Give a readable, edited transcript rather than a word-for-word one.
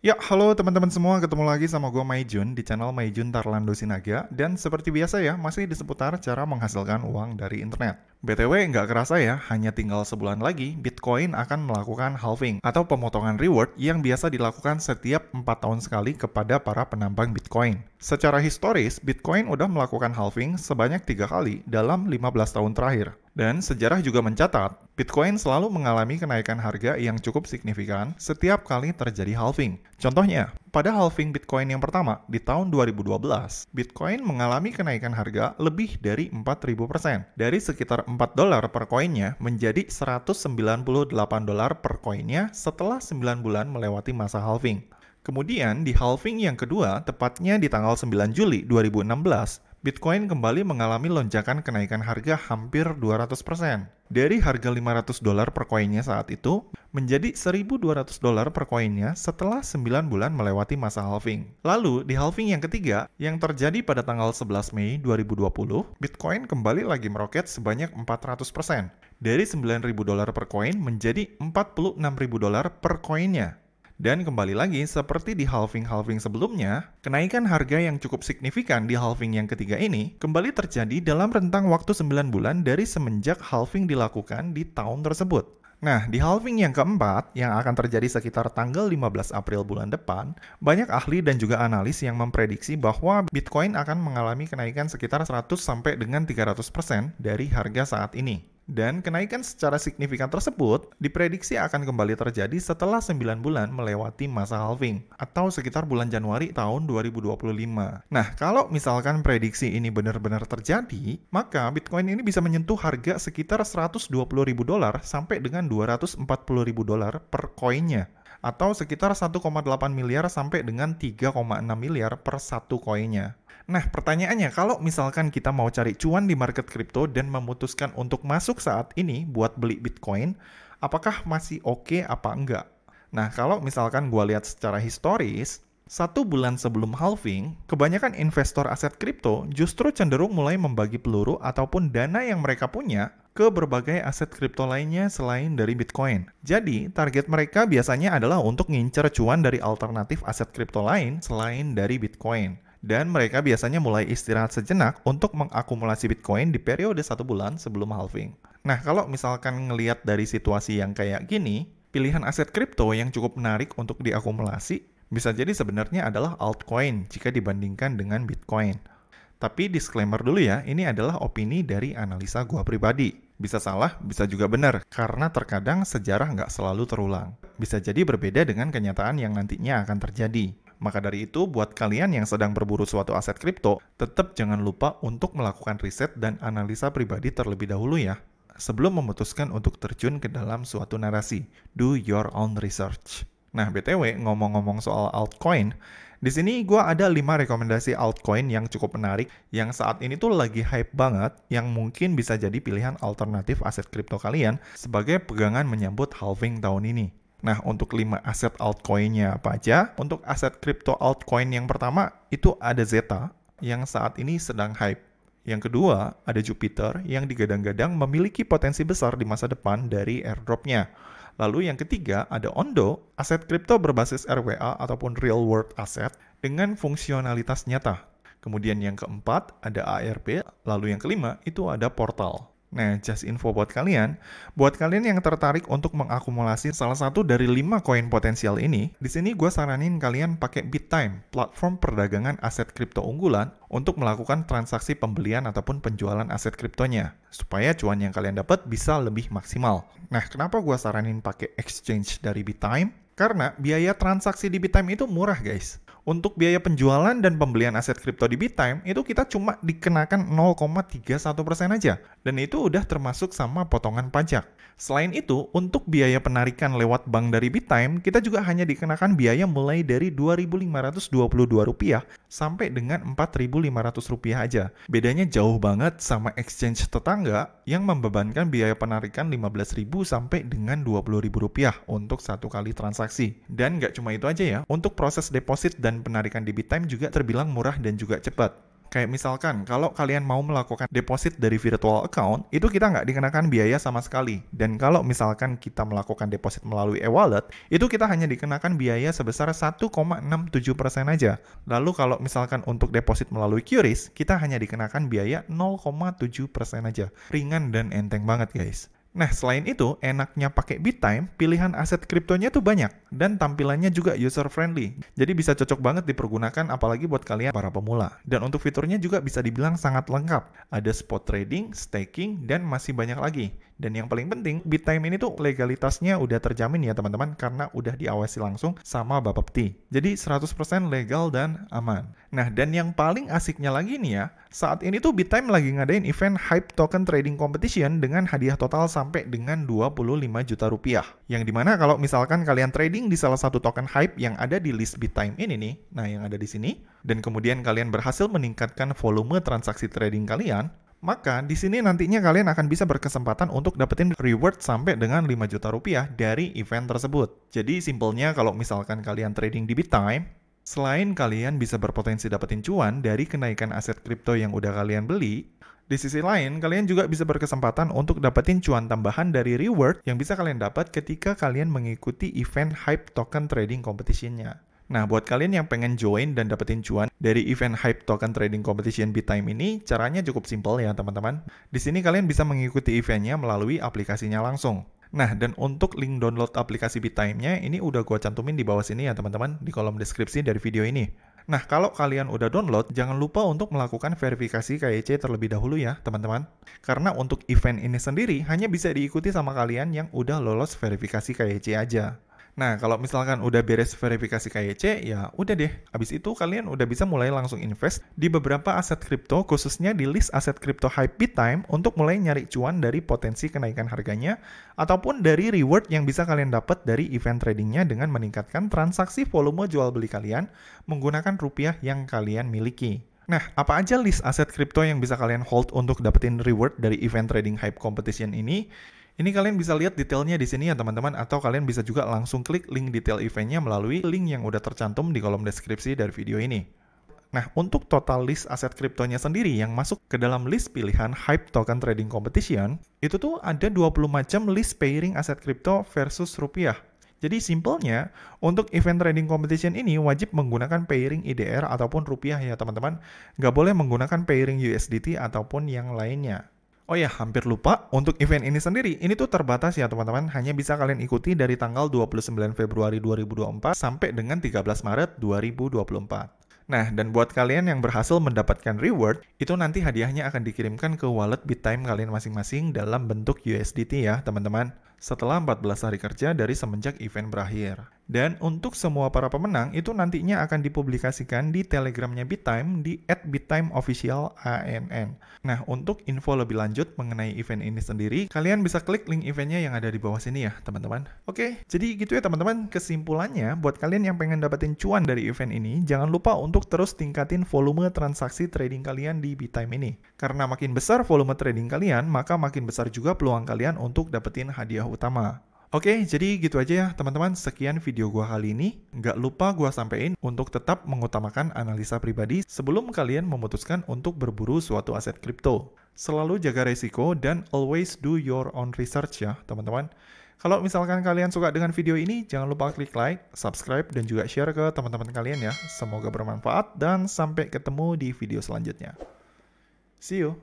Ya, halo teman-teman semua, ketemu lagi sama gue Maijun di channel Maijun Tarlando Sinaga. Dan seperti biasa ya, masih di seputar cara menghasilkan uang dari internet. BTW, nggak kerasa ya, hanya tinggal sebulan lagi, Bitcoin akan melakukan halving atau pemotongan reward yang biasa dilakukan setiap 4 tahun sekali kepada para penambang Bitcoin. Secara historis, Bitcoin udah melakukan halving sebanyak 3 kali dalam 15 tahun terakhir. Dan sejarah juga mencatat, Bitcoin selalu mengalami kenaikan harga yang cukup signifikan setiap kali terjadi halving. Contohnya, pada halving Bitcoin yang pertama di tahun 2012, Bitcoin mengalami kenaikan harga lebih dari 4.000%, dari sekitar $4 per koinnya menjadi $198 per koinnya setelah 9 bulan melewati masa halving. Kemudian di halving yang kedua, tepatnya di tanggal 9 Juli 2016, Bitcoin kembali mengalami lonjakan kenaikan harga hampir 200%. Dari harga $500 per koinnya saat itu, menjadi $1.200 per koinnya setelah 9 bulan melewati masa halving. Lalu, di halving yang ketiga, yang terjadi pada tanggal 11 Mei 2020, Bitcoin kembali lagi meroket sebanyak 400%. Dari $9.000 per koin menjadi $46.000 per koinnya. Dan kembali lagi, seperti di halving-halving sebelumnya, kenaikan harga yang cukup signifikan di halving yang ketiga ini kembali terjadi dalam rentang waktu 9 bulan dari semenjak halving dilakukan di tahun tersebut. Nah, di halving yang keempat, yang akan terjadi sekitar tanggal 15 April bulan depan, banyak ahli dan juga analis yang memprediksi bahwa Bitcoin akan mengalami kenaikan sekitar 100 sampai dengan 300% dari harga saat ini. Dan kenaikan secara signifikan tersebut diprediksi akan kembali terjadi setelah 9 bulan melewati masa halving, atau sekitar bulan Januari tahun 2025. Nah, kalau misalkan prediksi ini benar-benar terjadi, maka Bitcoin ini bisa menyentuh harga sekitar $120.000 sampai dengan $240.000 per koinnya, atau sekitar 1,8 miliar sampai dengan 3,6 miliar per satu koinnya. Nah, pertanyaannya, kalau misalkan kita mau cari cuan di market kripto dan memutuskan untuk masuk saat ini buat beli Bitcoin, apakah masih oke apa enggak? Nah, kalau misalkan gue lihat secara historis, 1 bulan sebelum halving, kebanyakan investor aset kripto justru cenderung mulai membagi peluru ataupun dana yang mereka punya ke berbagai aset kripto lainnya selain dari Bitcoin. Jadi, target mereka biasanya adalah untuk ngincer cuan dari alternatif aset kripto lain selain dari Bitcoin. Dan mereka biasanya mulai istirahat sejenak untuk mengakumulasi Bitcoin di periode 1 bulan sebelum halving. Nah, kalau misalkan ngelihat dari situasi yang kayak gini, pilihan aset kripto yang cukup menarik untuk diakumulasi bisa jadi sebenarnya adalah altcoin jika dibandingkan dengan Bitcoin. Tapi disclaimer dulu ya, ini adalah opini dari analisa gua pribadi. Bisa salah, bisa juga benar, karena terkadang sejarah nggak selalu terulang. Bisa jadi berbeda dengan kenyataan yang nantinya akan terjadi. Maka dari itu, buat kalian yang sedang berburu suatu aset kripto, tetap jangan lupa untuk melakukan riset dan analisa pribadi terlebih dahulu ya, sebelum memutuskan untuk terjun ke dalam suatu narasi. Do your own research. Nah, BTW, ngomong-ngomong soal altcoin, di sini gue ada 5 rekomendasi altcoin yang cukup menarik, yang saat ini tuh lagi hype banget, yang mungkin bisa jadi pilihan alternatif aset kripto kalian sebagai pegangan menyambut halving tahun ini. Nah, untuk 5 aset altcoin-nya apa aja? Untuk aset kripto altcoin yang pertama, itu ada Zeta, yang saat ini sedang hype. Yang kedua, ada Jupiter, yang digadang-gadang memiliki potensi besar di masa depan dari airdrop-nya. Lalu yang ketiga, ada Ondo, aset kripto berbasis RWA ataupun Real World Asset, dengan fungsionalitas nyata. Kemudian yang keempat, ada ARP, lalu yang kelima, itu ada Portal. Nah, just info buat kalian yang tertarik untuk mengakumulasi salah satu dari 5 koin potensial ini, di sini gue saranin kalian pakai BitTime, platform perdagangan aset kripto unggulan untuk melakukan transaksi pembelian ataupun penjualan aset kriptonya, supaya cuan yang kalian dapat bisa lebih maksimal. Nah, kenapa gue saranin pakai exchange dari BitTime? Karena biaya transaksi di BitTime itu murah, guys. Untuk biaya penjualan dan pembelian aset kripto di BitTime, itu kita cuma dikenakan 0,31% aja. Dan itu udah termasuk sama potongan pajak. Selain itu, untuk biaya penarikan lewat bank dari BitTime, kita juga hanya dikenakan biaya mulai dari Rp2.522 sampai dengan Rp4.500 aja. Bedanya jauh banget sama exchange tetangga yang membebankan biaya penarikan Rp15.000 sampai dengan Rp20.000 untuk satu kali transaksi. Dan nggak cuma itu aja ya, untuk proses deposit dan penarikan di BitTime juga terbilang murah dan juga cepat. Kayak misalkan, kalau kalian mau melakukan deposit dari virtual account, itu kita nggak dikenakan biaya sama sekali. Dan kalau misalkan kita melakukan deposit melalui e-wallet, itu kita hanya dikenakan biaya sebesar 1,67% aja. Lalu kalau misalkan untuk deposit melalui QRIS, kita hanya dikenakan biaya 0,7% aja. Ringan dan enteng banget guys. Nah, selain itu, enaknya pakai BitTime, pilihan aset kriptonya tuh banyak, dan tampilannya juga user-friendly. Jadi bisa cocok banget dipergunakan apalagi buat kalian para pemula. Dan untuk fiturnya juga bisa dibilang sangat lengkap. Ada spot trading, staking, dan masih banyak lagi. Dan yang paling penting, BitTime ini tuh legalitasnya udah terjamin ya teman-teman, karena udah diawasi langsung sama Bapepti. Jadi 100% legal dan aman. Nah, dan yang paling asiknya lagi nih ya, saat ini tuh BitTime lagi ngadain event Hype Token Trading Competition dengan hadiah total sampai dengan 25 juta rupiah. Yang dimana kalau misalkan kalian trading di salah satu token Hype yang ada di list BitTime ini nih, nah yang ada di sini, dan kemudian kalian berhasil meningkatkan volume transaksi trading kalian, maka di sini nantinya kalian akan bisa berkesempatan untuk dapetin reward sampai dengan 5 juta rupiah dari event tersebut. Jadi simpelnya kalau misalkan kalian trading di BitTime, selain kalian bisa berpotensi dapetin cuan dari kenaikan aset kripto yang udah kalian beli, di sisi lain kalian juga bisa berkesempatan untuk dapetin cuan tambahan dari reward yang bisa kalian dapat ketika kalian mengikuti event Hype Token Trading Competition-nya. Nah, buat kalian yang pengen join dan dapetin cuan dari event Hype Token Trading Competition BitTime ini, caranya cukup simpel ya teman-teman. Di sini kalian bisa mengikuti eventnya melalui aplikasinya langsung. Nah, dan untuk link download aplikasi BitTime-nya, ini udah gua cantumin di bawah sini ya teman-teman, di kolom deskripsi dari video ini. Nah, kalau kalian udah download, jangan lupa untuk melakukan verifikasi KYC terlebih dahulu ya teman-teman. Karena untuk event ini sendiri, hanya bisa diikuti sama kalian yang udah lolos verifikasi KYC aja. Nah, kalau misalkan udah beres verifikasi KYC, ya udah deh. Habis itu kalian udah bisa mulai langsung invest di beberapa aset kripto, khususnya di list aset kripto Hype BitTime untuk mulai nyari cuan dari potensi kenaikan harganya, ataupun dari reward yang bisa kalian dapat dari event tradingnya dengan meningkatkan transaksi volume jual beli kalian menggunakan rupiah yang kalian miliki. Nah, apa aja list aset kripto yang bisa kalian hold untuk dapetin reward dari event trading Hype Competition ini? Ini kalian bisa lihat detailnya di sini ya teman-teman, atau kalian bisa juga langsung klik link detail eventnya melalui link yang udah tercantum di kolom deskripsi dari video ini. Nah, untuk total list aset kriptonya sendiri yang masuk ke dalam list pilihan Hype Token Trading Competition, itu tuh ada 20 macam list pairing aset kripto versus rupiah. Jadi simpelnya, untuk event trading competition ini wajib menggunakan pairing IDR ataupun rupiah ya teman-teman. Nggak boleh menggunakan pairing USDT ataupun yang lainnya. Oh ya, hampir lupa, untuk event ini sendiri, ini tuh terbatas ya teman-teman, hanya bisa kalian ikuti dari tanggal 29 Februari 2024 sampai dengan 13 Maret 2024. Nah, dan buat kalian yang berhasil mendapatkan reward, itu nanti hadiahnya akan dikirimkan ke wallet BitTime kalian masing-masing dalam bentuk USDT ya teman-teman, setelah 14 hari kerja dari semenjak event berakhir. Dan untuk semua para pemenang itu nantinya akan dipublikasikan di telegramnya BitTime di @BitTimeOfficialANN. Nah, untuk info lebih lanjut mengenai event ini sendiri, kalian bisa klik link eventnya yang ada di bawah sini ya teman-teman. Oke, jadi gitu ya teman-teman, kesimpulannya buat kalian yang pengen dapetin cuan dari event ini, jangan lupa untuk terus tingkatin volume transaksi trading kalian di BitTime ini. Karena makin besar volume trading kalian, maka makin besar juga peluang kalian untuk dapetin hadiah utama. Oke, jadi gitu aja ya teman-teman, sekian video gua kali ini. Nggak lupa gua sampein untuk tetap mengutamakan analisa pribadi sebelum kalian memutuskan untuk berburu suatu aset kripto. Selalu jaga resiko dan always do your own research ya teman-teman. Kalau misalkan kalian suka dengan video ini, jangan lupa klik like, subscribe, dan juga share ke teman-teman kalian ya. Semoga bermanfaat dan sampai ketemu di video selanjutnya. See you!